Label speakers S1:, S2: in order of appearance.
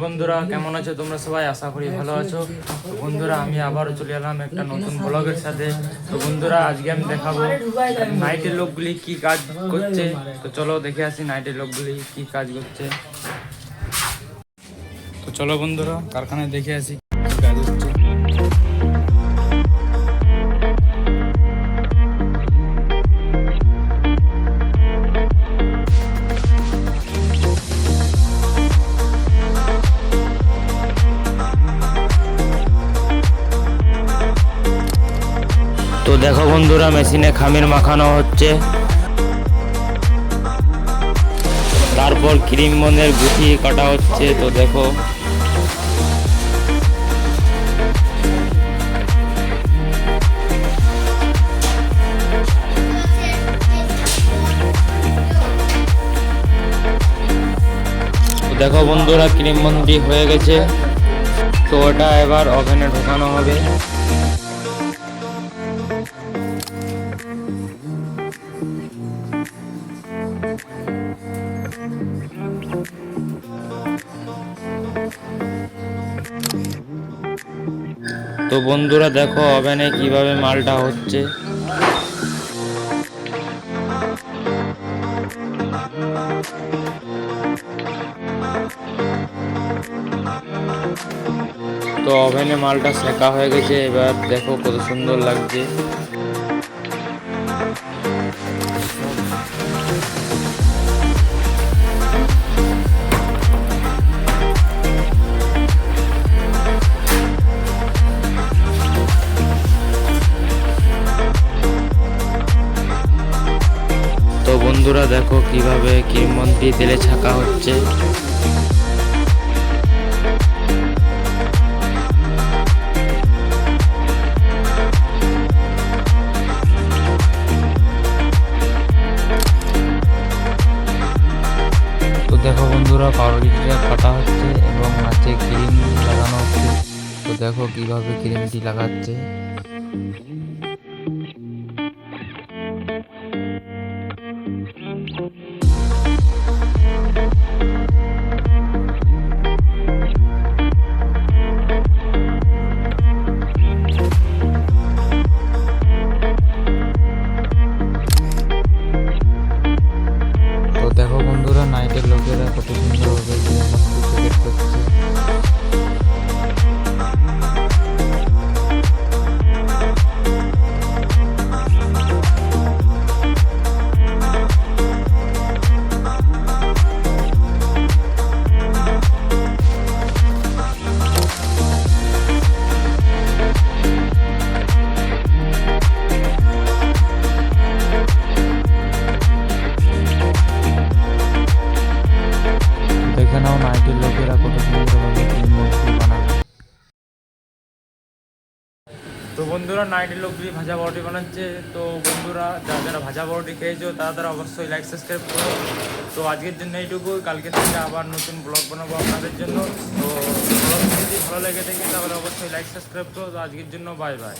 S1: বন্ধুরা, কেমন আছো তোমরা সবাই? আশা করি ভালো আছো। তো বন্ধুরা, আমি আবারও চলে এলাম একটা নতুন ব্লগের সাথে। তো বন্ধুরা, আজকে আমি দেখাবো নাইটের লোকগুলি কি কাজ করছে। তো চলো দেখে আসি নাইটের লোকগুলি কি কাজ করছে। তো চলো বন্ধুরা, কারখানায় দেখে আসি কি কাজ হচ্ছে। তো দেখো বন্ধুরা, মেশিনে খামির মাখানো হচ্ছে, তারপর ক্রিম বনের গুটি কাটা হচ্ছে। তো দেখো দেখো বন্ধুরা, ক্রিম বন্দি হয়ে গেছে। তো ওটা এবার ওভেনে ঢোকানো হবে। তো বন্ধুরা দেখো ওভেনে কিভাবে মালটা হচ্ছে। তো ওভেনে মালটা সেকা হয়ে গেছে, এবার দেখো কত সুন্দর লাগছে। তো বন্ধুরা দেখো কিভাবে ক্রিম বন্দি তেলে ছাকা হচ্ছে। তো দেখো বন্ধুরা, পাউরুটিটা কাটা হচ্ছে এবং মাঝে ক্রিম লাগানো হচ্ছে। তো দেখো কিভাবে ক্রিমটি লাগাচ্ছে। তো দেখো বন্ধুরা, নাইটের লোকেরা কত সুন্দরভাবে ক্রিকেট করছে। দেখে নাও নাইটের লোকেরা কত সুন্দরভাবে ক্রিম বন্দি বানাচ্ছে। তো বন্ধুরা, নাইটের লোকগুলি ভাজা বড়টি বানাচ্ছে। তো বন্ধুরা, যারা যারা ভাজা বড়টি খেয়েছো তারা অবশ্যই লাইক সাবস্ক্রাইব করো। তো আজকের জন্য এইটুকু, কালকে থেকে আবার নতুন ব্লগ বানাবো আপনাদের জন্য। তো ব্লগ যদি ভালো লেগে থাকে তাহলে অবশ্যই লাইক সাবস্ক্রাইব করো। তো আজকের জন্য বাই বাই।